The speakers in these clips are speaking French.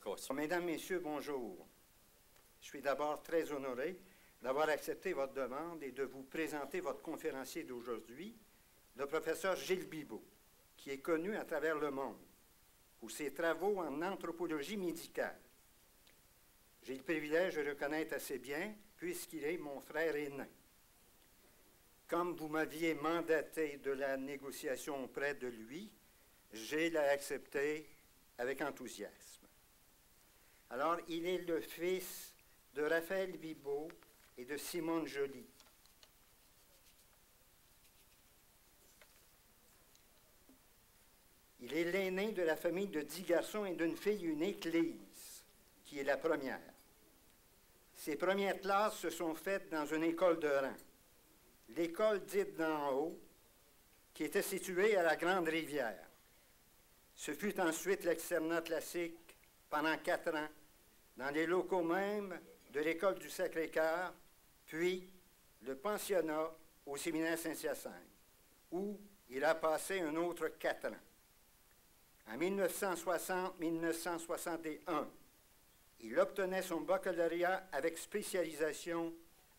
course. Mesdames, Messieurs, bonjour. Je suis d'abord très honoré d'avoir accepté votre demande et de vous présenter votre conférencier d'aujourd'hui, le professeur Gilles Bibeau, qui est connu à travers le monde pour ses travaux en anthropologie médicale. J'ai le privilège de le connaître assez bien, puisqu'il est mon frère aîné. Comme vous m'aviez mandaté de la négociation auprès de lui, j'ai accepté avec enthousiasme. Alors, il est le fils de Raphaël Bibeau et de Simone Joly. Il est l'aîné de la famille de 10 garçons et d'une fille unique, Lise, qui est la première. Ses premières classes se sont faites dans une école de rang, l'école dite d'en haut, qui était située à la Grande Rivière. Ce fut ensuite l'externat classique pendant 4 ans, dans les locaux même de l'école du Sacré-Cœur, puis le pensionnat au séminaire Saint-Hyacinthe, où il a passé un autre 4 ans. En 1960-1961, il obtenait son baccalauréat avec spécialisation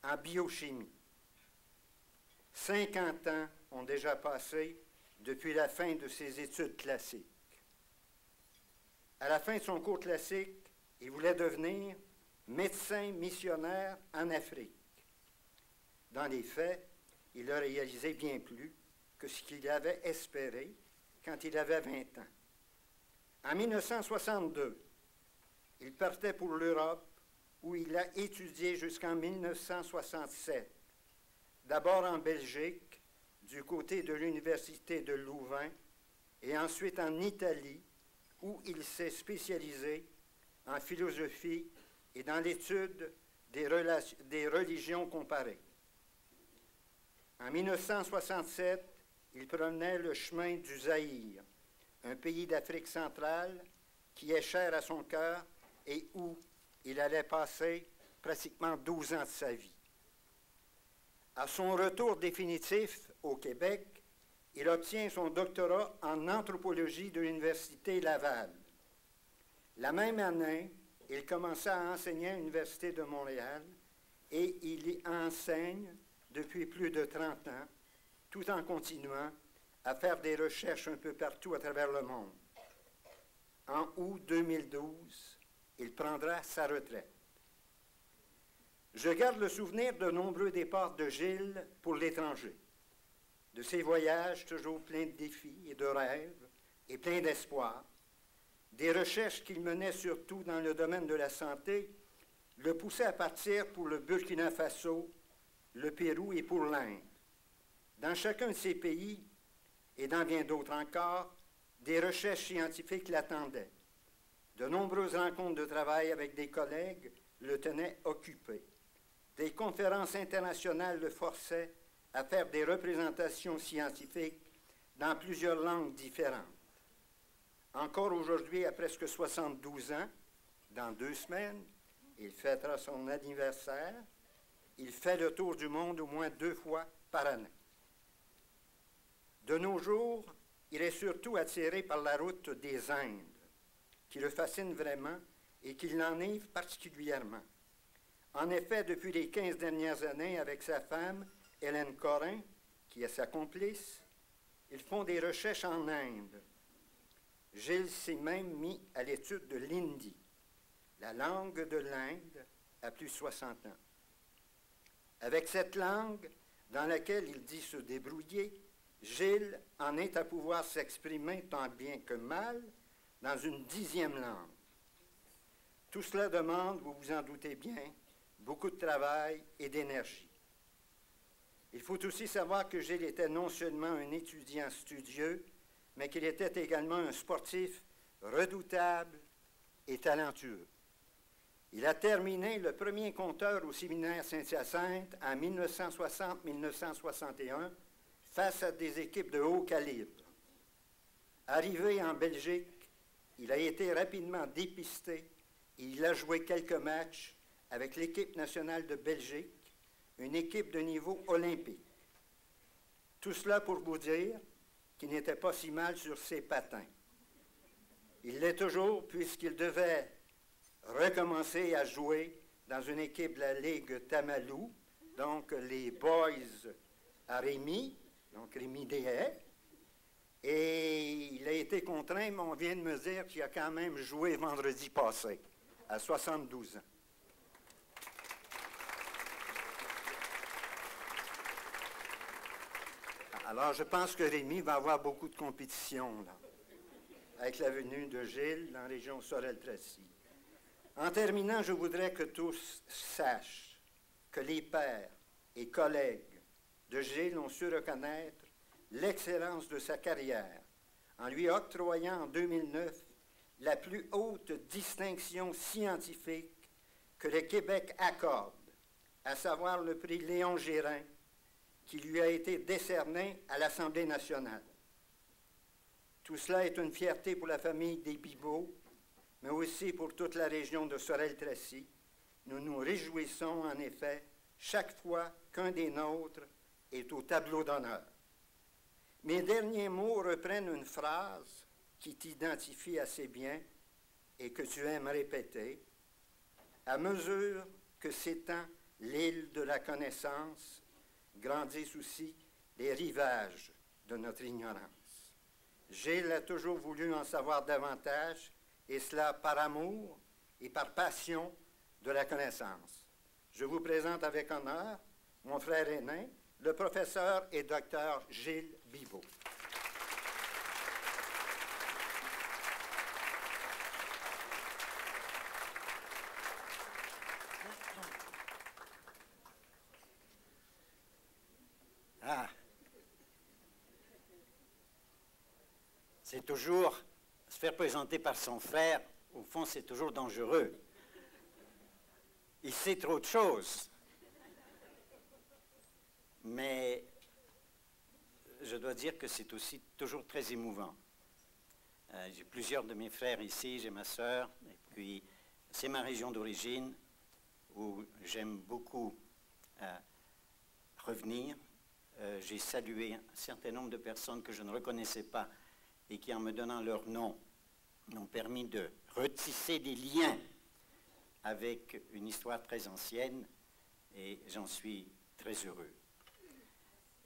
en biochimie. 50 ans ont déjà passé depuis la fin de ses études classiques. À la fin de son cours classique, il voulait devenir médecin missionnaire en Afrique. Dans les faits, il a réalisé bien plus que ce qu'il avait espéré quand il avait 20 ans. En 1962, il partait pour l'Europe, où il a étudié jusqu'en 1967. D'abord en Belgique, du côté de l'Université de Louvain, et ensuite en Italie, où il s'est spécialisé en philosophie et dans l'étude des religions comparées. En 1967, il prenait le chemin du Zaïre, un pays d'Afrique centrale qui est cher à son cœur et où il allait passer pratiquement 12 ans de sa vie. À son retour définitif au Québec, il obtient son doctorat en anthropologie de l'Université Laval. La même année, il commença à enseigner à l'Université de Montréal et il y enseigne depuis plus de 30 ans, tout en continuant à faire des recherches un peu partout à travers le monde. En août 2012, il prendra sa retraite. Je garde le souvenir de nombreux départs de Gilles pour l'étranger, de ses voyages toujours pleins de défis et de rêves et pleins d'espoir, des recherches qu'il menait surtout dans le domaine de la santé, le poussaient à partir pour le Burkina Faso, le Pérou et pour l'Inde. Dans chacun de ces pays, et dans bien d'autres encore, des recherches scientifiques l'attendaient. De nombreuses rencontres de travail avec des collègues le tenaient occupé. Des conférences internationales le forçaient à faire des représentations scientifiques dans plusieurs langues différentes. Encore aujourd'hui, à presque 72 ans, dans 2 semaines, il fêtera son anniversaire. Il fait le tour du monde au moins 2 fois par année. De nos jours, il est surtout attiré par la route des Indes, qui le fascine vraiment et qui l'enivre particulièrement. En effet, depuis les 15 dernières années, avec sa femme, Hélène Corin, qui est sa complice, ils font des recherches en Inde. Gilles s'est même mis à l'étude de l'hindi, la langue de l'Inde à plus de 60 ans. Avec cette langue, dans laquelle il dit se débrouiller, Gilles en est à pouvoir s'exprimer tant bien que mal dans une 10e langue. Tout cela demande, vous vous en doutez bien, beaucoup de travail et d'énergie. Il faut aussi savoir que Gilles était non seulement un étudiant studieux, mais qu'il était également un sportif redoutable et talentueux. Il a terminé le premier compteur au séminaire Saint-Hyacinthe en 1960-1961 face à des équipes de haut calibre. Arrivé en Belgique, il a été rapidement dépisté et il a joué quelques matchs avec l'équipe nationale de Belgique, une équipe de niveau olympique. Tout cela pour vous dire qu'il n'était pas si mal sur ses patins. Il l'est toujours puisqu'il devait recommencé à jouer dans une équipe de la Ligue Tamalou, donc les Boys à Rémy, donc Rémy Deshaies. Et il a été contraint, mais on vient de me dire qu'il a quand même joué vendredi passé, à 72 ans. Alors, je pense que Rémy va avoir beaucoup de compétition, là, avec la venue de Gilles dans la région Sorel-Tracy. En terminant, je voudrais que tous sachent que les pairs et collègues de Gilles ont su reconnaître l'excellence de sa carrière en lui octroyant en 2009 la plus haute distinction scientifique que le Québec accorde, à savoir le prix Léon Gérin, qui lui a été décerné à l'Assemblée nationale. Tout cela est une fierté pour la famille des Bibeau, mais aussi pour toute la région de Sorel-Tracy. Nous nous réjouissons en effet chaque fois qu'un des nôtres est au tableau d'honneur. Mes derniers mots reprennent une phrase qui t'identifie assez bien et que tu aimes répéter. À mesure que s'étend l'île de la connaissance, grandissent aussi les rivages de notre ignorance. Gilles a toujours voulu en savoir davantage, et cela par amour et par passion de la connaissance. Je vous présente avec honneur mon frère aîné, le professeur et docteur Gilles Bibeau. Ah. C'est toujours se faire présenter par son frère, au fond, c'est toujours dangereux. Il sait trop de choses. Mais je dois dire que c'est aussi toujours très émouvant. J'ai plusieurs de mes frères ici, j'ai ma sœur, et puis c'est ma région d'origine où j'aime beaucoup revenir. J'ai salué un certain nombre de personnes que je ne reconnaissais pas et qui, en me donnant leur nom, m'ont permis de retisser des liens avec une histoire très ancienne, et j'en suis très heureux.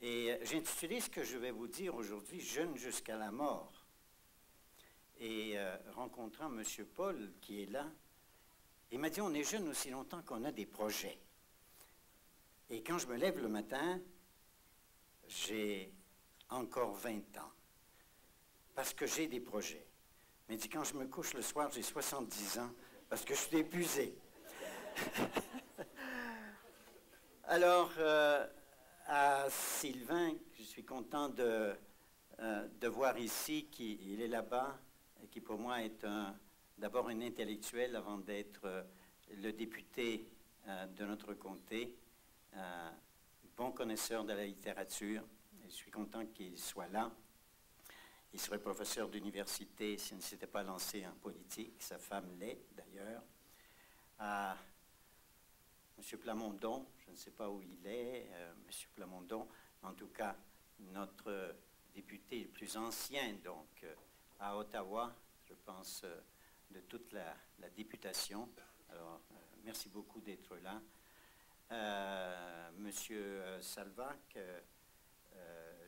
Et j'ai intitulé ce que je vais vous dire aujourd'hui « Jeune jusqu'à la mort ». Et rencontrant M. Paul, qui est là, il m'a dit « On est jeune aussi longtemps qu'on a des projets ». Et quand je me lève le matin, j'ai encore 20 ans, parce que j'ai des projets. Mais il dit, quand je me couche le soir, j'ai 70 ans, parce que je suis épuisé. Alors, à Sylvain, je suis content de voir ici qu'il est là-bas, et qui pour moi est d'abord un intellectuel avant d'être le député de notre comté, bon connaisseur de la littérature. Et je suis content qu'il soit là. Il serait professeur d'université s'il ne s'était pas lancé en politique. Sa femme l'est, d'ailleurs. M. Plamondon, je ne sais pas où il est, M. Plamondon, en tout cas, notre député le plus ancien, donc, à Ottawa, je pense, de toute la députation. Alors, merci beaucoup d'être là. Monsieur Salvac,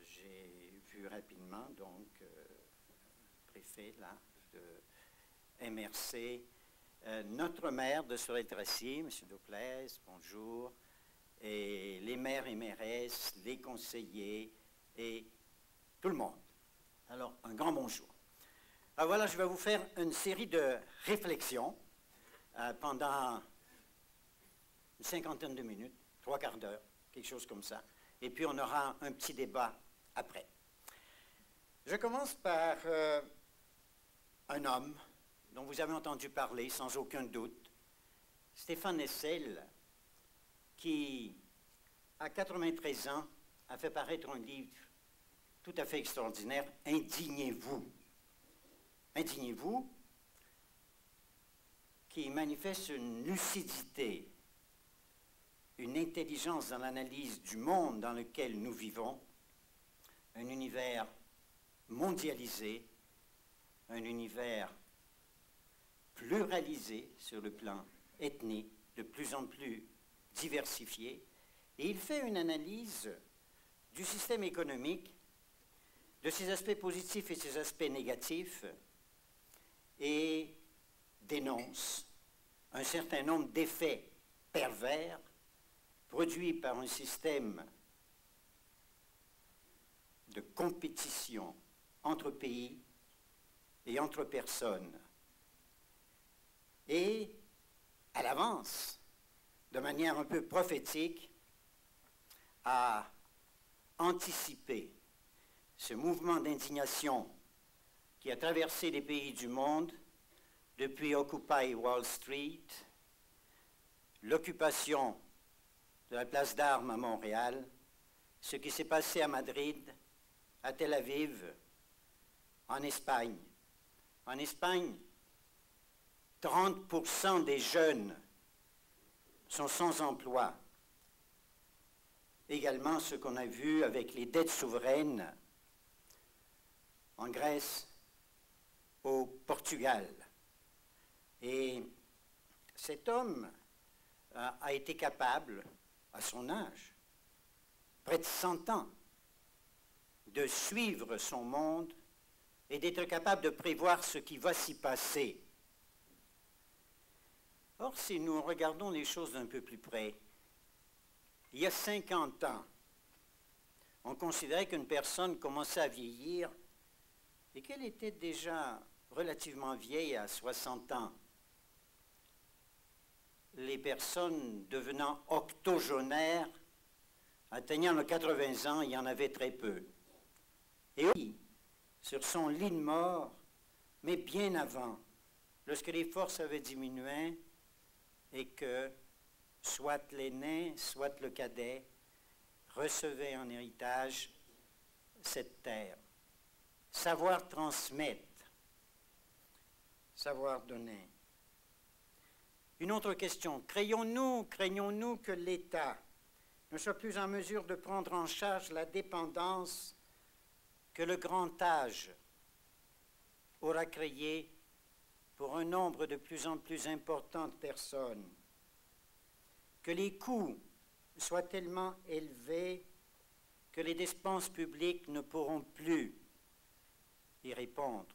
j'ai vu rapidement, donc, préfet là, de MRC, notre maire de Sorel-Tracy, M. Dauplaise, bonjour, et les maires et mairesses, les conseillers et tout le monde. Alors, un grand bonjour. Alors voilà, je vais vous faire une série de réflexions pendant une cinquantaine de minutes, 3/4 d'heure, quelque chose comme ça. Et puis on aura un petit débat après. Je commence par un homme dont vous avez entendu parler sans aucun doute, Stéphane Hessel, qui, à 93 ans, a fait paraître un livre tout à fait extraordinaire, « Indignez-vous ». Indignez-vous, qui manifeste une lucidité, une intelligence dans l'analyse du monde dans lequel nous vivons, un univers mondialisé, un univers pluralisé sur le plan ethnique, de plus en plus diversifié, et il fait une analyse du système économique, de ses aspects positifs et ses aspects négatifs, et dénonce un certain nombre d'effets pervers produits par un système de compétition entre pays et entre personnes. Et à l'avance, de manière un peu prophétique, à anticiper ce mouvement d'indignation qui a traversé les pays du monde depuis Occupy Wall Street, l'occupation de la place d'Armes à Montréal, ce qui s'est passé à Madrid, à Tel Aviv, en Espagne. En Espagne, 30% des jeunes sont sans emploi. Également ce qu'on a vu avec les dettes souveraines en Grèce, au Portugal. Et cet homme a été capable, à son âge, près de 100 ans, de suivre son monde et d'être capable de prévoir ce qui va s'y passer. Or, si nous regardons les choses d'un peu plus près, il y a 50 ans, on considérait qu'une personne commençait à vieillir et qu'elle était déjà relativement vieille à 60 ans. Les personnes devenant octogénaires, atteignant les 80 ans, il y en avait très peu. Et oui, sur son lit de mort, mais bien avant, lorsque les forces avaient diminué et que soit l'aîné, soit le cadet recevaient en héritage cette terre. Savoir transmettre, savoir donner. Une autre question, craignons-nous que l'État ne soit plus en mesure de prendre en charge la dépendance que le grand âge aura créée pour un nombre de plus en plus important de personnes, que les coûts soient tellement élevés que les dépenses publiques ne pourront plus y répondre.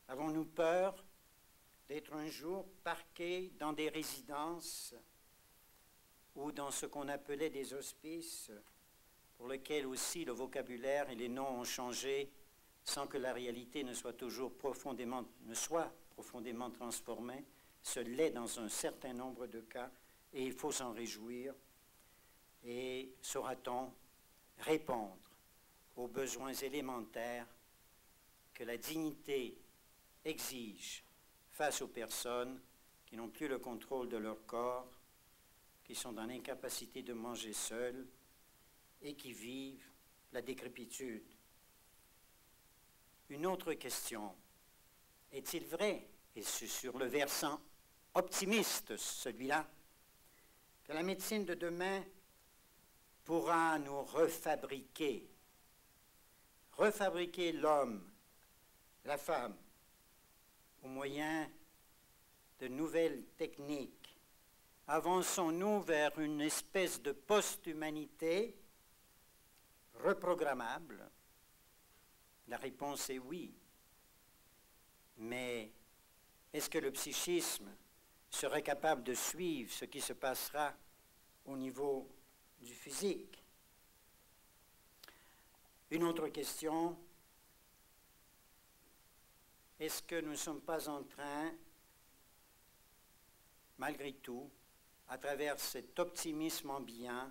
Avons-nous peur d'être un jour parqués dans des résidences ou dans ce qu'on appelait des hospices, pour lesquels aussi le vocabulaire et les noms ont changé sans que la réalité ne soit profondément transformée? Ce l'est dans un certain nombre de cas et il faut s'en réjouir. Et saura-t-on répondre aux besoins élémentaires que la dignité exige face aux personnes qui n'ont plus le contrôle de leur corps, qui sont dans l'incapacité de manger seules et qui vivent la décrépitude. Une autre question, est-il vrai, et c'est sur le versant optimiste celui-là, que la médecine de demain pourra nous refabriquer l'homme, la femme, au moyen de nouvelles techniques? Avançons-nous vers une espèce de post-humanité reprogrammable? La réponse est oui. Mais est-ce que le psychisme serait capable de suivre ce qui se passera au niveau du physique? Une autre question, est-ce que nous ne sommes pas en train, malgré tout, à travers cet optimisme ambiant,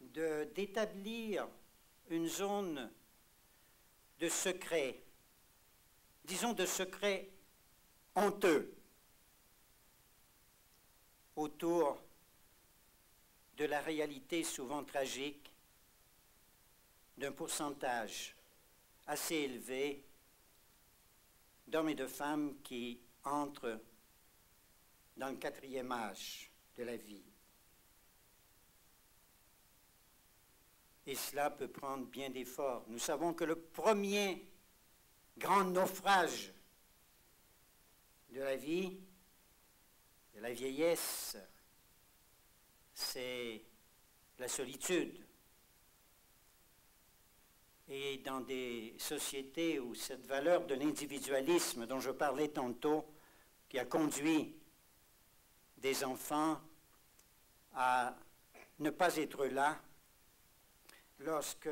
d'établir une zone de secret, disons de secret honteux, autour de la réalité souvent tragique d'un pourcentage assez élevé d'hommes et de femmes qui entrent dans le 4e âge de la vie. Et cela peut prendre bien d'efforts. Nous savons que le premier grand naufrage de la vie, de la vieillesse, c'est la solitude. Et dans des sociétés où cette valeur de l'individualisme dont je parlais tantôt, qui a conduit des enfants à ne pas être là, lorsque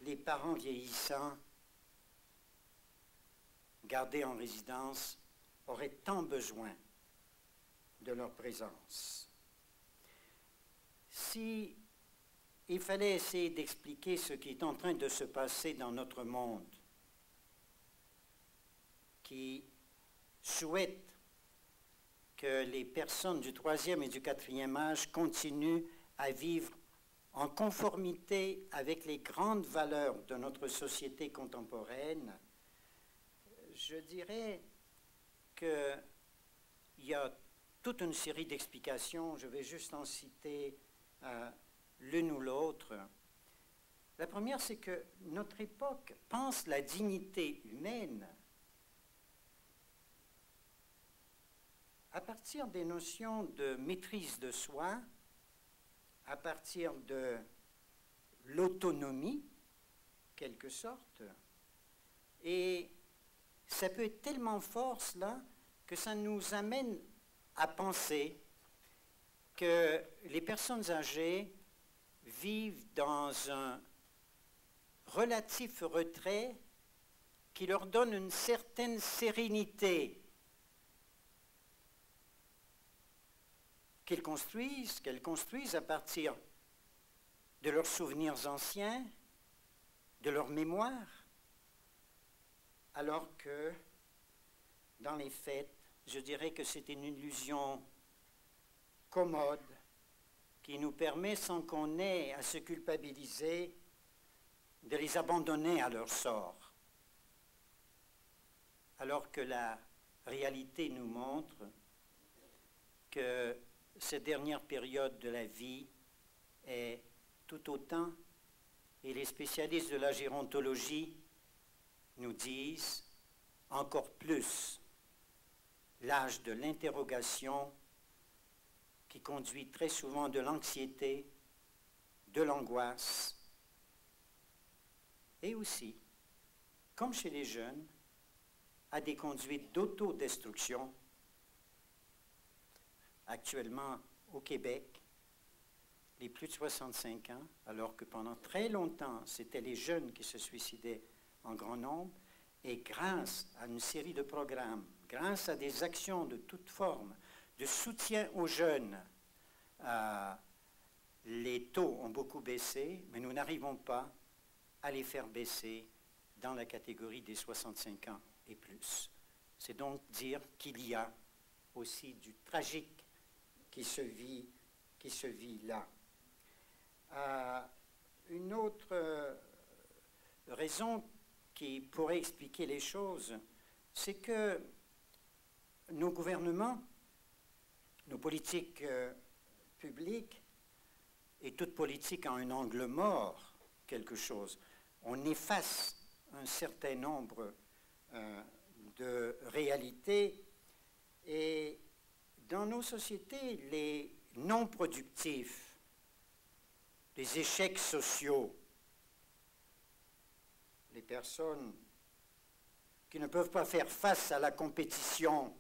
les parents vieillissants, gardés en résidence, auraient tant besoin de leur présence. Si il fallait essayer d'expliquer ce qui est en train de se passer dans notre monde, qui souhaite que les personnes du 3e et du 4e âge continuent à vivre en conformité avec les grandes valeurs de notre société contemporaine, je dirais qu'il y a toute une série d'explications. Je vais juste en citer l'une ou l'autre. La première, c'est que notre époque pense la dignité humaine à partir des notions de maîtrise de soi, à partir de l'autonomie, quelque sorte. Et ça peut être tellement fort, cela, que ça nous amène à penser que les personnes âgées vivent dans un relatif retrait qui leur donne une certaine sérénité, qu'elles construisent à partir de leurs souvenirs anciens, de leur mémoire, alors que, dans les faits, je dirais que c'est une illusion commode qui nous permet, sans qu'on ait à se culpabiliser, de les abandonner à leur sort. Alors que la réalité nous montre que cette dernière période de la vie est tout autant, et les spécialistes de la gérontologie nous disent encore plus, l'âge de l'interrogation qui conduit très souvent de l'anxiété, de l'angoisse, et aussi, comme chez les jeunes, à des conduites d'autodestruction. Actuellement, au Québec, les plus de 65 ans, alors que pendant très longtemps, c'était les jeunes qui se suicidaient en grand nombre, et grâce à une série de programmes, grâce à des actions de toutes formes, de soutien aux jeunes, les taux ont beaucoup baissé, mais nous n'arrivons pas à les faire baisser dans la catégorie des 65 ans et plus. C'est donc dire qu'il y a aussi du tragique qui se vit là. Une autre raison qui pourrait expliquer les choses, c'est que nos gouvernements, nos politiques publiques, et toute politique a un angle mort, quelque chose. On efface un certain nombre de réalités, et dans nos sociétés, les non productifs, les échecs sociaux, les personnes qui ne peuvent pas faire face à la compétition,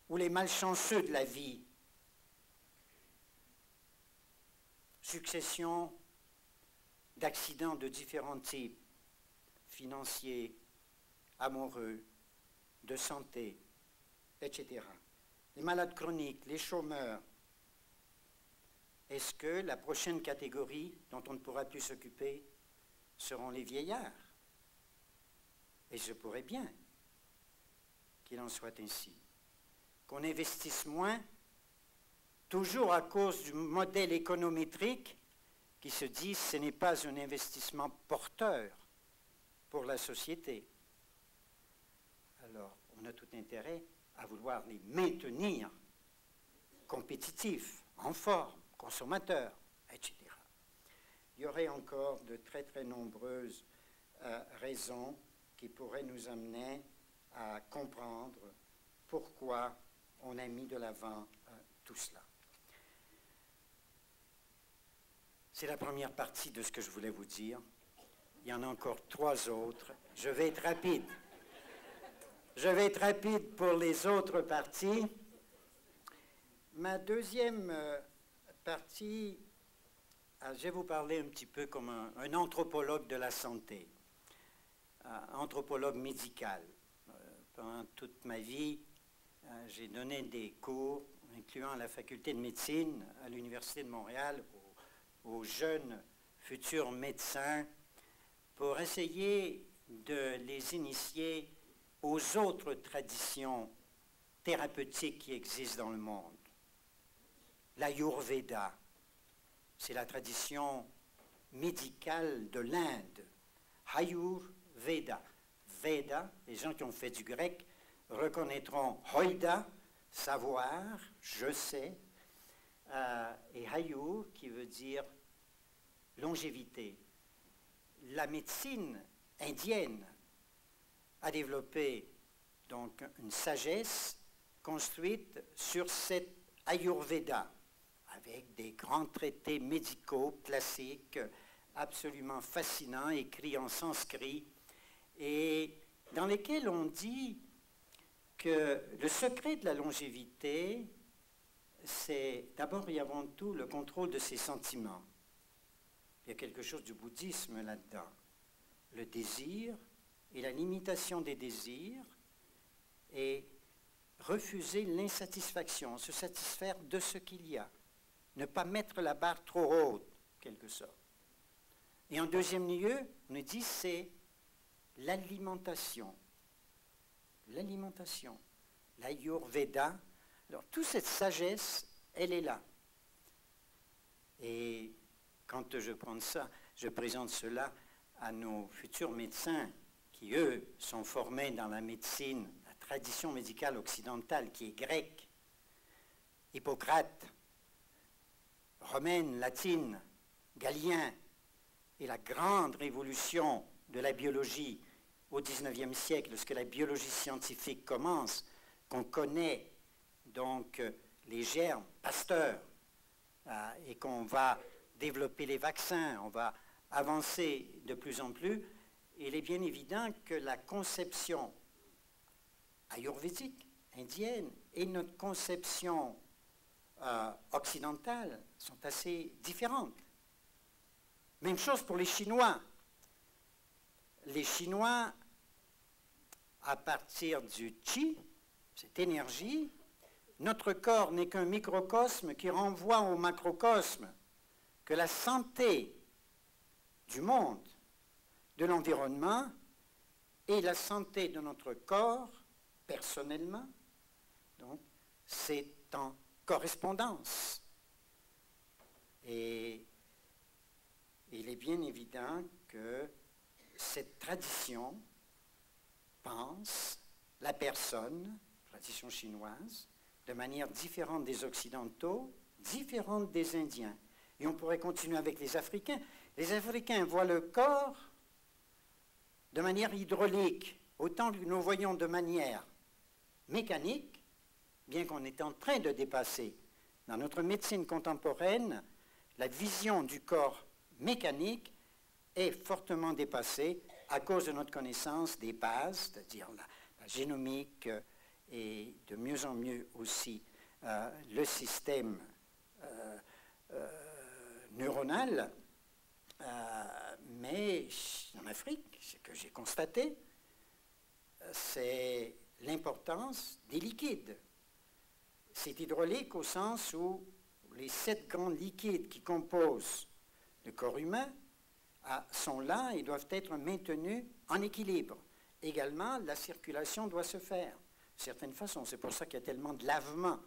ou les malchanceux de la vie, succession d'accidents de différents types, financiers, amoureux, de santé, etc. Les malades chroniques, les chômeurs. Est-ce que la prochaine catégorie dont on ne pourra plus s'occuper seront les vieillards? Et je pourrais bien qu'il en soit ainsi. Qu'on investisse moins, toujours à cause du modèle économétrique qui se dit que ce n'est pas un investissement porteur pour la société. Alors, on a tout intérêt à vouloir les maintenir compétitifs, en forme, consommateurs, etc. Il y aurait encore de très très nombreuses raisons qui pourraient nous amener à comprendre pourquoi on a mis de l'avant tout cela. C'est la première partie de ce que je voulais vous dire. Il y en a encore 3 autres. Je vais être rapide. Je vais être rapide pour les autres parties. Ma deuxième partie, je vais vous parler un petit peu comme un anthropologue de la santé, anthropologue médical. Pendant toute ma vie, j'ai donné des cours, incluant la faculté de médecine à l'Université de Montréal, aux jeunes futurs médecins, pour essayer de les initier aux autres traditions thérapeutiques qui existent dans le monde. L'Ayurveda, c'est la tradition médicale de l'Inde. Ayurveda. Veda, les gens qui ont fait du grec reconnaîtront Hoida, savoir, je sais, et Ayur, qui veut dire longévité. La médecine indienne a développé donc une sagesse construite sur cet Ayurveda, avec des grands traités médicaux classiques absolument fascinants, écrits en sanskrit, et dans lesquels on dit que le secret de la longévité, c'est d'abord et avant tout le contrôle de ses sentiments. Il y a quelque chose du bouddhisme là-dedans. Le désir et la limitation des désirs et refuser l'insatisfaction, se satisfaire de ce qu'il y a. Ne pas mettre la barre trop haute, en quelque sorte. Et en deuxième lieu, on nous dit c'est l'alimentation. L'alimentation. L'Ayurveda. Alors, toute cette sagesse, elle est là. Et quand je prends ça, je présente cela à nos futurs médecins qui, eux, sont formés dans la médecine, la tradition médicale occidentale qui est grecque, Hippocrate, romaine, latine, Galien, et la grande révolution de la biologie au XIXe siècle, lorsque la biologie scientifique commence, qu'on connaît donc les germes, Pasteur, et qu'on va développer les vaccins, on va avancer de plus en plus, il est bien évident que la conception ayurvédique, indienne, et notre conception occidentale sont assez différentes. Même chose pour les Chinois. Les Chinois, à partir du Qi, cette énergie, notre corps n'est qu'un microcosme qui renvoie au macrocosme, que la santé du monde, de l'environnement et la santé de notre corps, personnellement, donc, c'est en correspondance. Et il est bien évident que cette tradition pense la personne, tradition chinoise, de manière différente des Occidentaux, différente des Indiens. Et on pourrait continuer avec les Africains. Les Africains voient le corps de manière hydraulique, autant que nous voyons de manière mécanique, bien qu'on est en train de dépasser. Dans notre médecine contemporaine, la vision du corps mécanique est fortement dépassée à cause de notre connaissance des bases, c'est-à-dire la génomique et de mieux en mieux aussi le système neuronal. Mais en Afrique, ce que j'ai constaté, c'est l'importance des liquides. C'est hydraulique au sens où les 7 grands liquides qui composent le corps humain sont là et doivent être maintenus en équilibre. Également, la circulation doit se faire de certaine façon. C'est pour ça qu'il y a tellement de lavements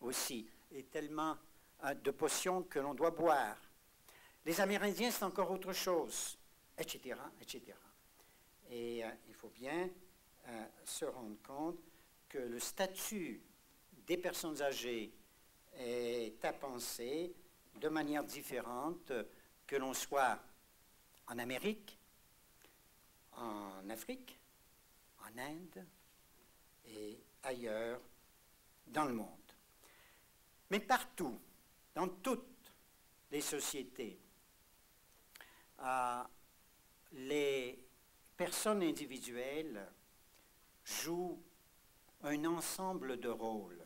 aussi et tellement de potions que l'on doit boire. Les Amérindiens, c'est encore autre chose, etc., etc. Et il faut bien se rendre compte que le statut des personnes âgées est à penser de manière différente que l'on soit en Amérique, en Afrique, en Inde, et ailleurs dans le monde. Mais partout, dans toutes les sociétés, les personnes individuelles jouent un ensemble de rôles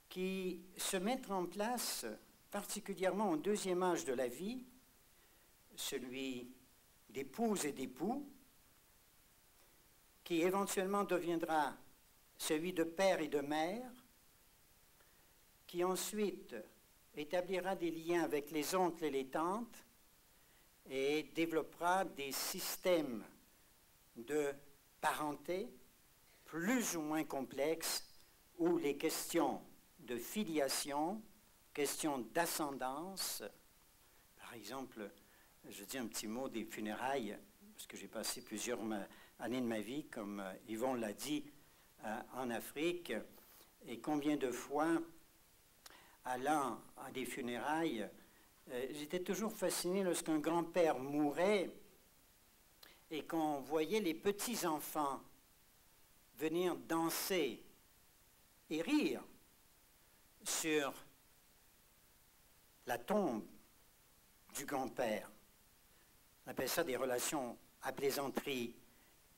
qui se mettent en place particulièrement au deuxième âge de la vie, celui d'épouse et d'époux, qui éventuellement deviendra celui de père et de mère, qui ensuite établira des liens avec les oncles et les tantes et développera des systèmes de parenté plus ou moins complexes où les questions de filiation, questions d'ascendance, par exemple, je dis un petit mot des funérailles, parce que j'ai passé plusieurs années de ma vie, comme Yvon l'a dit, en Afrique, et combien de fois, allant à des funérailles, j'étais toujours fasciné lorsqu'un grand-père mourait et qu'on voyait les petits-enfants venir danser et rire sur la tombe du grand-père. On appelle ça des relations à plaisanterie.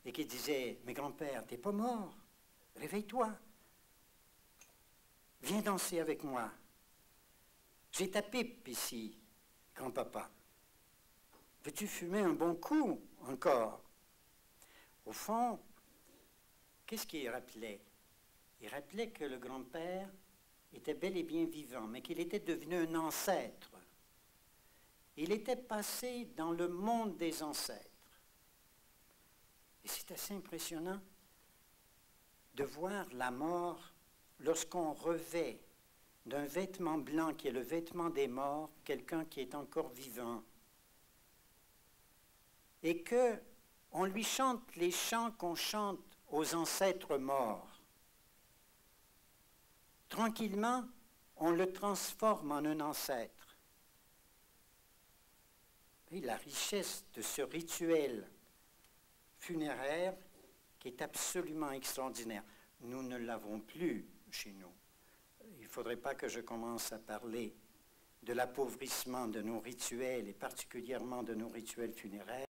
Et qui disait, mais grand-père, t'es pas mort, réveille-toi, viens danser avec moi. J'ai ta pipe ici, grand-papa. Veux-tu fumer un bon coup encore? Au fond, qu'est-ce qu'il rappelait? Il rappelait que le grand-père était bel et bien vivant, mais qu'il était devenu un ancêtre. Il était passé dans le monde des ancêtres. Et c'est assez impressionnant de voir la mort lorsqu'on revêt d'un vêtement blanc qui est le vêtement des morts, quelqu'un qui est encore vivant. Et qu'on lui chante les chants qu'on chante aux ancêtres morts. Tranquillement, on le transforme en un ancêtre. Et la richesse de ce rituel funéraire qui est absolument extraordinaire. Nous ne l'avons plus chez nous. Il ne faudrait pas que je commence à parler de l'appauvrissement de nos rituels et particulièrement de nos rituels funéraires.